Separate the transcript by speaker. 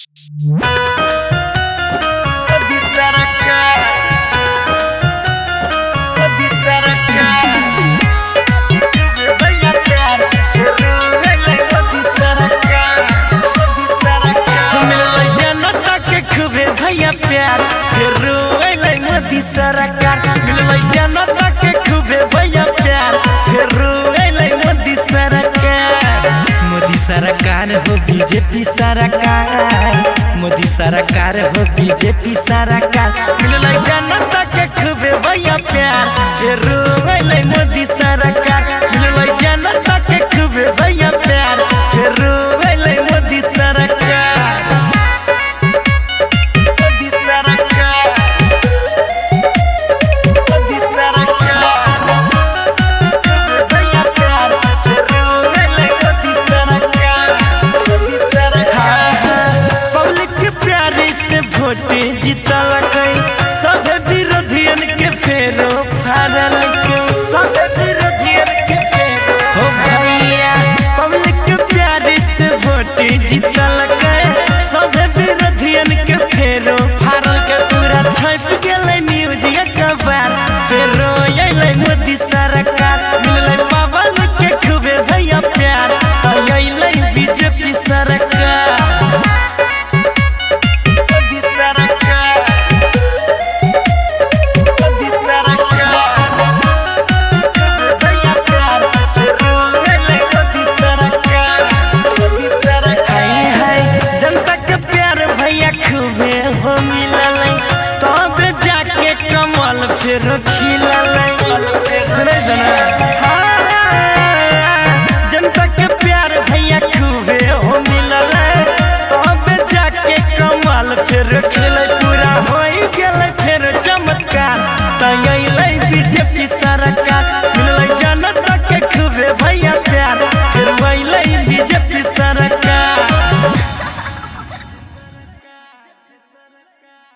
Speaker 1: मोदी सरकार, मोदी सरकार, भैया प्यार मोदी सरकार, मोदी सरकार मिलले जनता के खूबे भैया प्यार फेरो अइले मोदी सरकार मिलले जनता के खूबे भैया प्यार फेरो अइले मोदी सरकार। मोदी सरकार हो बीजेपी सरकार, मोदी सरकार हो बीजेपी सरकार मिलले जनता के खूबे भैया प्यार फेरो अइले मोदी सरकार।